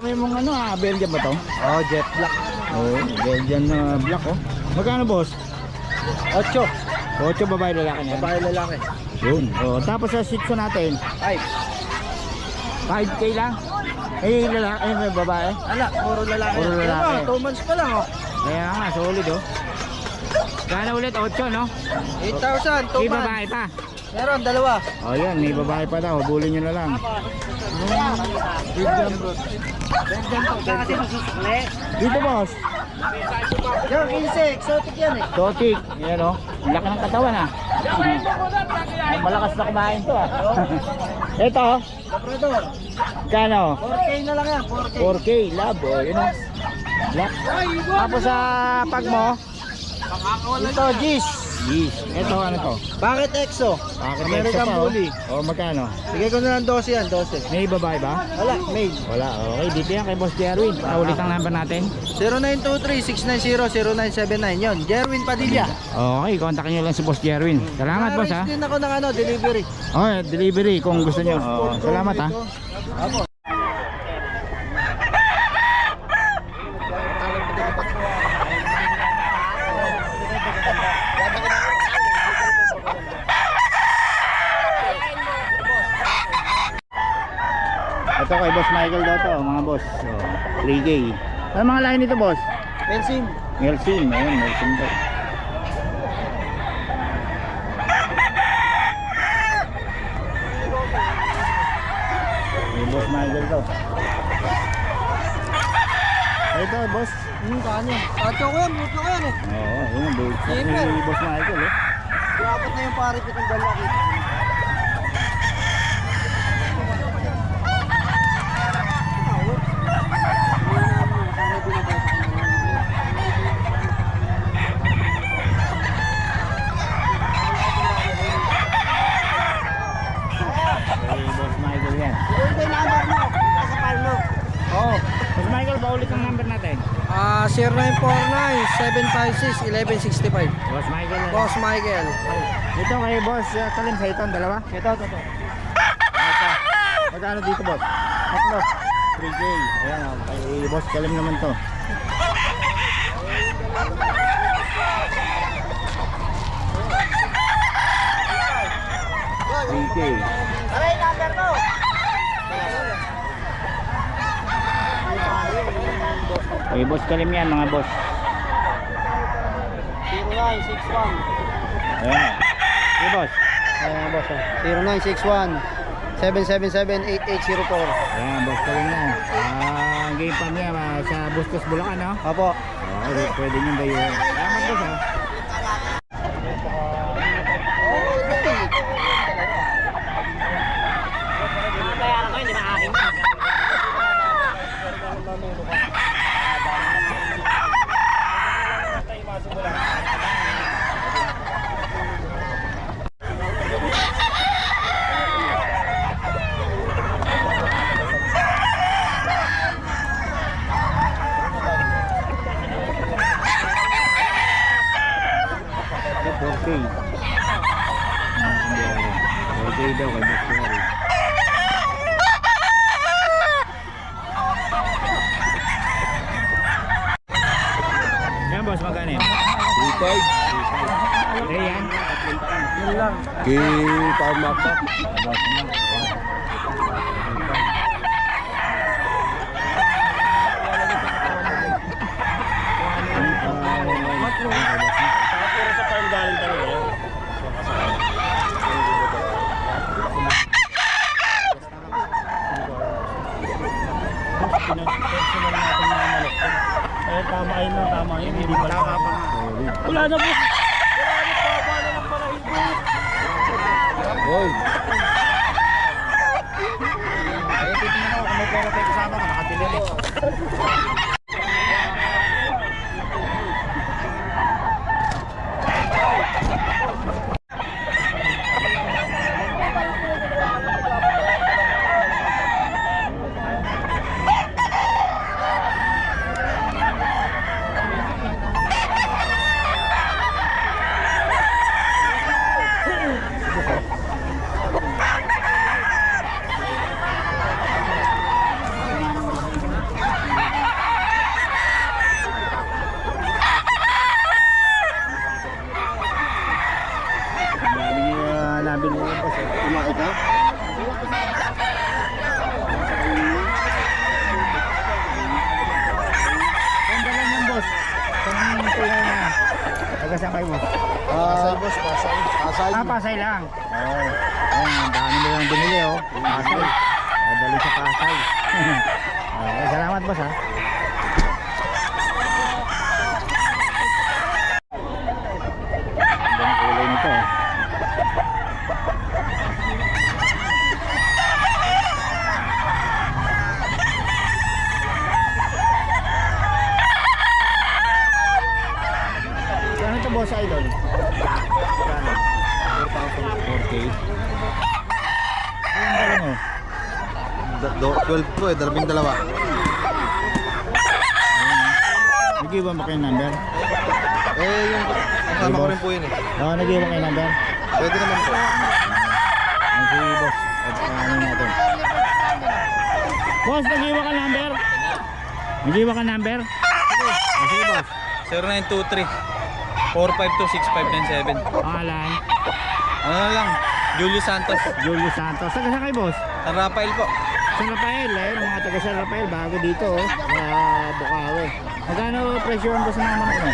laki mong ano Belgian ba to? Oh, jet black. Oh, Belgian black oh. Magkano boss? 8. 8 babae lalaki na yan. Babae lalaki. Yun. Oh, tapos sa Shih Tzu natin, 5. 5K lang. Eh lalaki, may babae. Ala, puro lalaki. Puro lalaki. 2 months pa lang oh. Kaya nga, solid oh. Gana ulit 8 no? 8,000, 2 May months. babae pa. Meron, dalawa. Oh yan, may babae pa daw. Bulin nyo na lang. Dito boss. Yung 15, exotic yan eh. Totik. Yan oh. Laki ng katawan ah. Malakas na kumain to ah. Ito oh. Labrador. Kano? 4K na lang yan, 4K. 4K. Lab oh. Yun oh. Black. Tapos sa pag mo. Ito, Gis. Yes. Ito ano to? Bakit EXO? Bakit American extra pa, Bully. Oh, magkano? Sige ko na lang 12 yan, 12. May babae ba? Wala, male. Wala. Okay, dito yan kay Boss Jerwin. Ulit ang number natin. 0923-690-0979. Yun, Jerwin Padilla. Okay, kontakin nyo lang si Boss Jerwin. Salamat boss ha. din ako ng ano, delivery. Okay, delivery kung gusto nyo. Salamat ha. Apo. Ito kay Boss Michael daw to, mga boss. So, 3K. Ano mga lahi nito boss? Melsim. Melsim, ayun, Melsim to. Kay Boss Michael to. Ito boss. Kano? Atyo ko yan, buto ko yan eh. Oo, yun ang build shot Siyempre. ni Boss Michael eh. Dapat na yung pare pitong dalaki. Kay Boss Michael yan. Ito yung number mo. Sa palmo. Oo. Boss Michael, paulit ang number natin. 0949-756-1165. Boss Michael. Boss Michael. Ito kay Boss Kalim sa ito, dalawa. Ito. Ito. Magkano dito boss? Tatlo. 3K. Ayan, kay Boss Kalim naman to. $3K. Aray, number mo. Kay Boss Kalim yan mga boss. 0961. Ayan. Hey boss. Ayan, boss. 0961-777-8804. Ayan, Boss Kalim yan. Ang game pa niya sa Bustos Bulacan, no? Apo. Okay, pwede nyo ba yun? Salamat boss ha. Bayaran ko yun, di ba akin? Okay. Okay daw kay Boss Kalim. Yan boss, magkano yan? 3.5. Okay yan. Yun lang. Kay Tarmac pa. Boss mo. Puro sa farm galing talaga yun. Personal natin na malok. Eh, tama yun lang, tama yun. Hindi pala. Wala na po. Wala na pa. Wala na para hindi. Boy. Eh, titignan ako kung may pera tayo kasama ka, nakadeliver. saan kayo boss? Pasay boss, Pasay. Pasay. Pasay lang. Oo. Ayun, ang dami nilang binili oh. Pasay. Dali sa Pasay. Okay, salamat boss ha. Ang kulay nito eh. Ano ito boss idol? Kano? 4K. Ayun ba lang oh? 12 po eh, 12. Nag-iwan ba kayo number? Yung kasama ko rin po yun eh. Oo, nag-iwan kayo number? Pwede naman po. Ang sige boss, at ano natin. Boss, nag-iwan ka number? Nag-iwan ka number? Sige boss. 0923-452-6597. Pangalan? Ano na lang, Julio Santos. Julius Santos. Saan ka kay boss? San Rafael po. San Rafael, mga taga San Rafael, bago dito oh, sa Bukawi. Magkano presyo ang boss ng mga manok mo?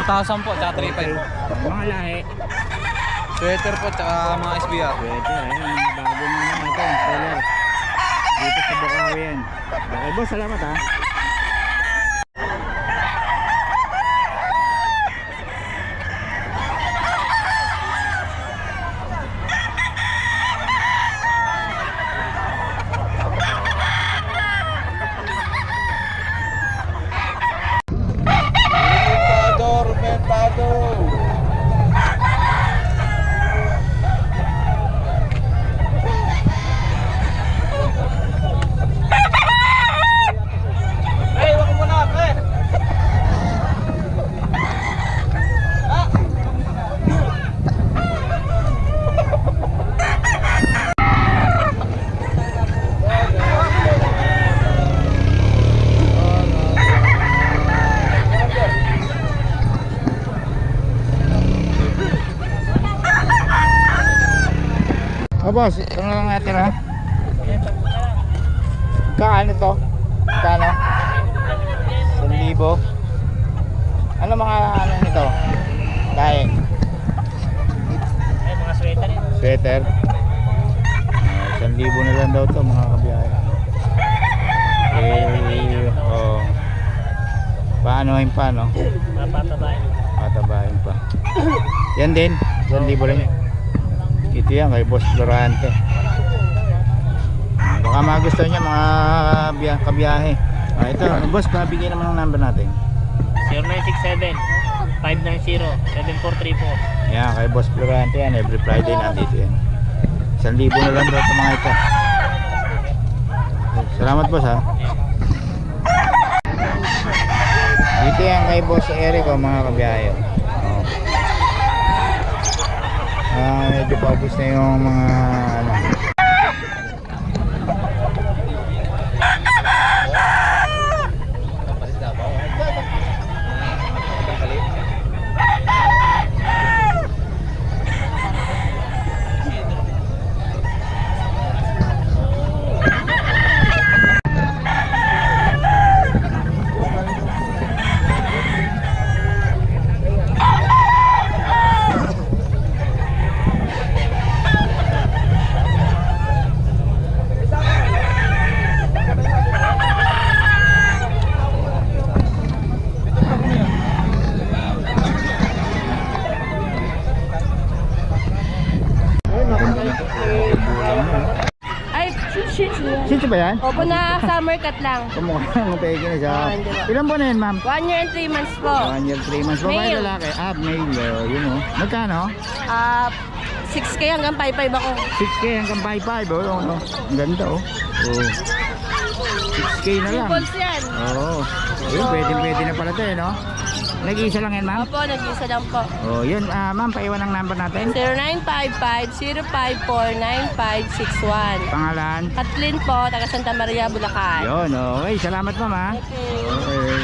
4,000 po, tsaka 3,500. Mga lahi. Sweater po, tsaka mga SBR. Pwede, mga bago na naman ito, color. Dito sa Bukawi yan. Okay boss, salamat ha. Oh boss, ito na lang natin ha. Kaano to? Kano? 1,000. Ano mga ano nito? Daing. Ay, mga sweater yun. Sweater. 1,000 na lang daw to mga kabiyahe. Oh. Paanohin pa no? Mapatabayan. Patabahin pa. Yan din, 1,000 rin. Ito yan kay Boss Florante. Baka magustuhan niya mga kabiyahe. Ito, boss, pabigyan naman ng number natin. 0967-590-7434. Yan, kay Boss Florante yan. Every Friday nandito yan. 1,000 na lang daw ito mga ito. Salamat boss ha. Dito yan kay Boss Eric mga kabiyahe. Medyo paubos na yung mga ano. Sino ba yan? Opo na summer cut lang. Kumukha ng peke na siya. hindi ba? Ilan buwan na yun ma'am? 1 year and 3 months po. 1 year, 3 months. Babae Male. lalaki. Male. Yun o. Magkano? 6K hanggang 5.5 ako. 6K hanggang 5.5. Oh. Ang ganda oh. 6K na lang. Balls yan. Oo. Yun, pwede na pala ito eh, no? Nag-iisa lang yan, ma'am? Opo, nag-isa lang po. Yun, ma'am, paiwan ang number natin. 0955-054-9561. Pangalan? Kathleen po, taga Santa Maria, Bulacan. Yun, okay. Salamat, ma'am, ha? Okay. Okay.